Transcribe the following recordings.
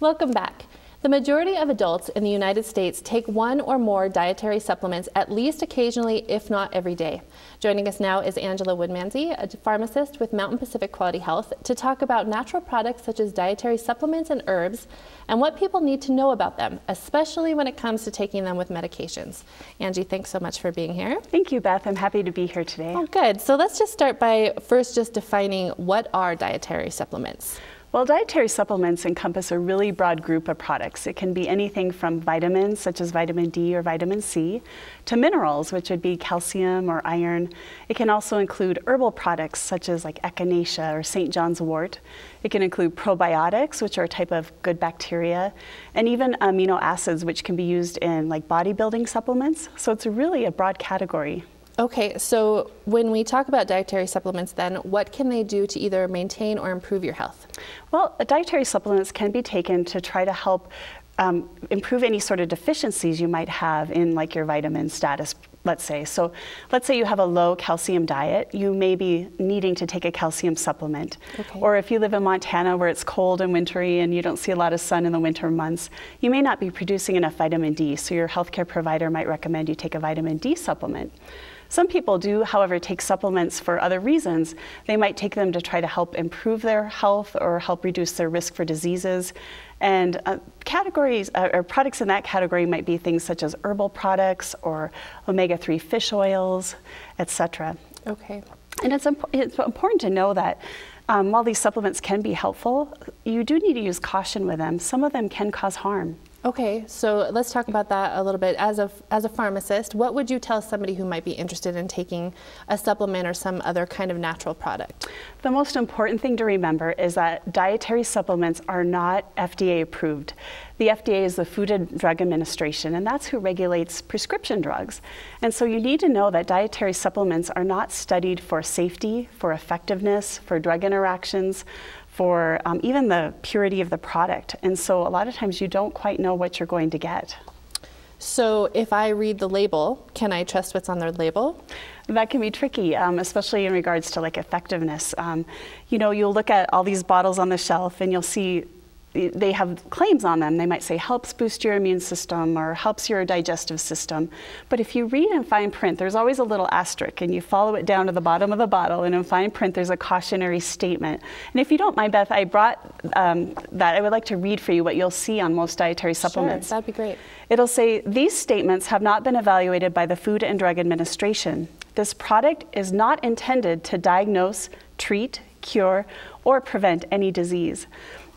Welcome back. The majority of adults in the United States take one or more dietary supplements at least occasionally, if not every day. Joining us now is Angela Woodmansey, a pharmacist with Mountain Pacific Quality Health, to talk about natural products such as dietary supplements and herbs and what people need to know about them, especially when it comes to taking them with medications. Angie, thanks so much for being here. Thank you, Beth. I'm happy to be here today. Oh, good. So let's just start by first just defining what are dietary supplements. Well, dietary supplements encompass a really broad group of products. It can be anything from vitamins, such as vitamin D or vitamin C, to minerals, which would be calcium or iron. It can also include herbal products, such as like echinacea or St. John's wort. It can include probiotics, which are a type of good bacteria, and even amino acids, which can be used in like bodybuilding supplements. So it's really a broad category. Okay, so when we talk about dietary supplements then, what can they do to either maintain or improve your health? Well, dietary supplements can be taken to try to help improve any sort of deficiencies you might have in like your vitamin status, let's say. So let's say you have a low calcium diet, you may be needing to take a calcium supplement. Okay. Or if you live in Montana where it's cold and wintry and you don't see a lot of sun in the winter months, you may not be producing enough vitamin D, so your healthcare provider might recommend you take a vitamin D supplement. Some people do, however, take supplements for other reasons. They might take them to try to help improve their health or help reduce their risk for diseases. And categories or products in that category might be things such as herbal products or omega-3 fish oils, etc. Okay. And it's important to know that while these supplements can be helpful, you do need to use caution with them. Some of them can cause harm. Okay, so let's talk about that a little bit. As a pharmacist, what would you tell somebody who might be interested in taking a supplement or some other kind of natural product? The most important thing to remember is that dietary supplements are not FDA approved. The FDA is the Food and Drug Administration, and that's who regulates prescription drugs. And so you need to know that dietary supplements are not studied for safety, for effectiveness, for drug interactions, for even the purity of the product. And so a lot of times you don't quite know what you're going to get. So if I read the label, can I trust what's on their label? That can be tricky, especially in regards to like effectiveness. You know, you'll look at all these bottles on the shelf and you'll see they have claims on them. They might say helps boost your immune system or helps your digestive system. But if you read in fine print, there's always a little asterisk and you follow it down to the bottom of the bottle, and in fine print there's a cautionary statement. And if you don't mind, Beth, I brought that. I would like to read for you what you'll see on most dietary supplements. Sure, that'd be great. It'll say, these statements have not been evaluated by the Food and Drug Administration. This product is not intended to diagnose, treat, cure, or prevent any disease.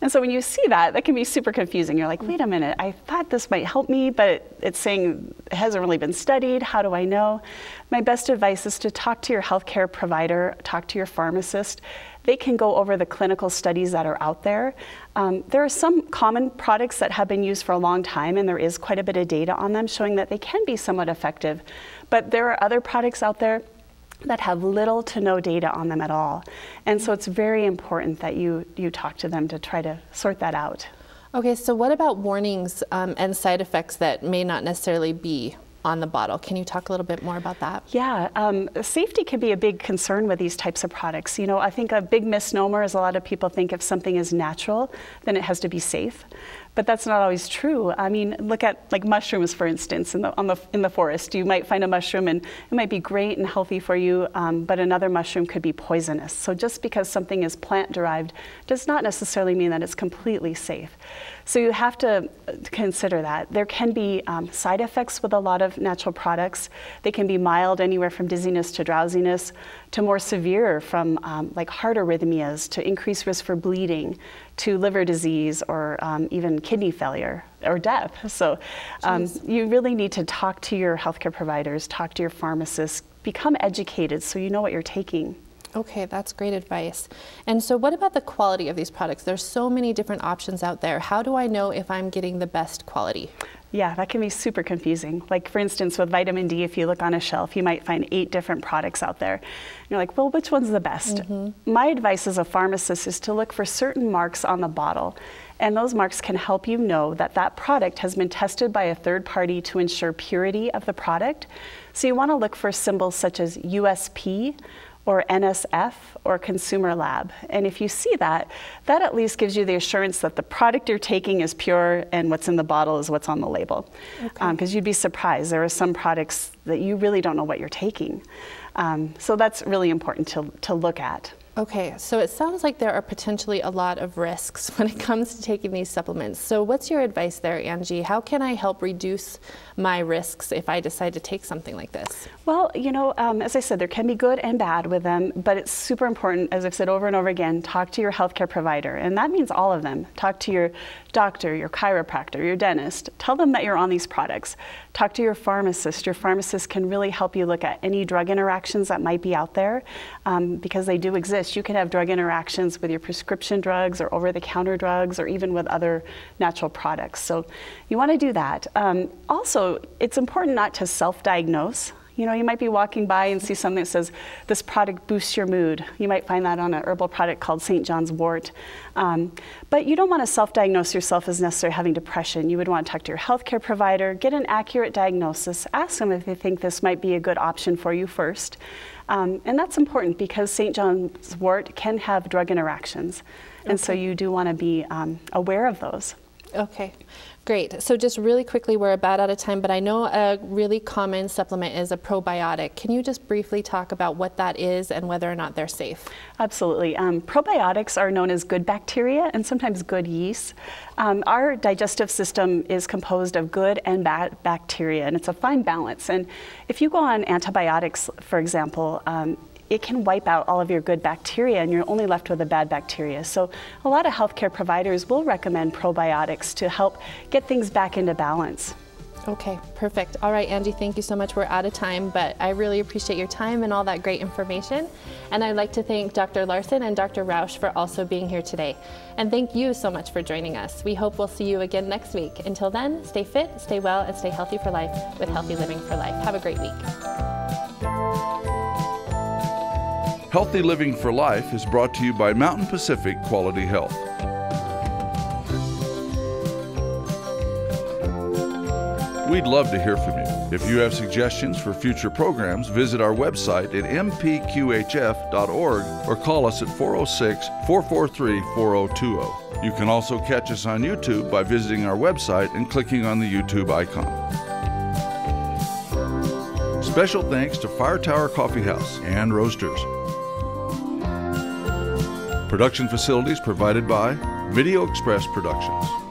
And so when you see that, that can be super confusing. You're like, wait a minute, I thought this might help me, but it's saying it hasn't really been studied. How do I know? My best advice is to talk to your healthcare provider, talk to your pharmacist. They can go over the clinical studies that are out there. There are some common products that have been used for a long time, and there is quite a bit of data on them showing that they can be somewhat effective. But there are other products out there that have little to no data on them at all. And so it's very important that you talk to them to try to sort that out. Okay, so what about warnings and side effects that may not necessarily be on the bottle? Can you talk a little bit more about that? Yeah, safety can be a big concern with these types of products. You know, I think a big misnomer is a lot of people think if something is natural, then it has to be safe. But that's not always true. I mean, look at like mushrooms, for instance, in the forest. You might find a mushroom and it might be great and healthy for you, but another mushroom could be poisonous. So just because something is plant-derived does not necessarily mean that it's completely safe. So you have to consider that. There can be side effects with a lot of natural products. They can be mild, anywhere from dizziness to drowsiness, to more severe, from like heart arrhythmias, to increased risk for bleeding, to liver disease, or even kidney failure or death. So you really need to talk to your healthcare providers, talk to your pharmacists, become educated so you know what you're taking. Okay, that's great advice. And so what about the quality of these products? There's so many different options out there. How do I know if I'm getting the best quality? Yeah, that can be super confusing. Like for instance, with vitamin D, if you look on a shelf, you might find 8 different products out there. You're like, well, which one's the best? Mm-hmm. My advice as a pharmacist is to look for certain marks on the bottle. And those marks can help you know that that product has been tested by a third party to ensure purity of the product. So you want to look for symbols such as USP or NSF or consumer lab. And if you see that, that at least gives you the assurance that the product you're taking is pure and what's in the bottle is what's on the label. Because you'd be surprised. There are some products that you really don't know what you're taking. So that's really important to look at. Okay, so it sounds like there are potentially a lot of risks when it comes to taking these supplements. So what's your advice there, Angie? How can I help reduce my risks if I decide to take something like this? Well, you know, as I said, there can be good and bad with them, but it's super important, as I've said over and over again, talk to your healthcare provider. And that means all of them. Talk to your doctor, your chiropractor, your dentist. Tell them that you're on these products. Talk to your pharmacist. Your pharmacist can really help you look at any drug interactions that might be out there, because they do exist. You can have drug interactions with your prescription drugs or over-the-counter drugs or even with other natural products. So you want to do that. Also, it's important not to self-diagnose. You know, you might be walking by and see something that says, this product boosts your mood. You might find that on an herbal product called St. John's wort. But you don't want to self-diagnose yourself as necessarily having depression. You would want to talk to your healthcare provider, get an accurate diagnosis, ask them if they think this might be a good option for you first. And that's important because St. John's wort can have drug interactions. And so you do want to be aware of those. Okay, great. So just really quickly, we're about out of time, but I know a really common supplement is a probiotic. Can you just briefly talk about what that is and whether or not they're safe? Absolutely. Probiotics are known as good bacteria and sometimes good yeast. Our digestive system is composed of good and bad bacteria, and it's a fine balance. And if you go on antibiotics, for example, it can wipe out all of your good bacteria and you're only left with the bad bacteria. So a lot of healthcare providers will recommend probiotics to help get things back into balance. Okay, perfect. All right, Angie, thank you so much. We're out of time, but I really appreciate your time and all that great information. And I'd like to thank Dr. Larson and Dr. Rausch for also being here today. And thank you so much for joining us. We hope we'll see you again next week. Until then, stay fit, stay well, and stay healthy for life with Healthy Living for Life. Have a great week. Healthy Living for Life is brought to you by Mountain Pacific Quality Health. We'd love to hear from you. If you have suggestions for future programs, visit our website at mpqhf.org or call us at 406-443-4020. You can also catch us on YouTube by visiting our website and clicking on the YouTube icon. Special thanks to Fire Tower Coffee House and Roasters. Production facilities provided by Video Express Productions.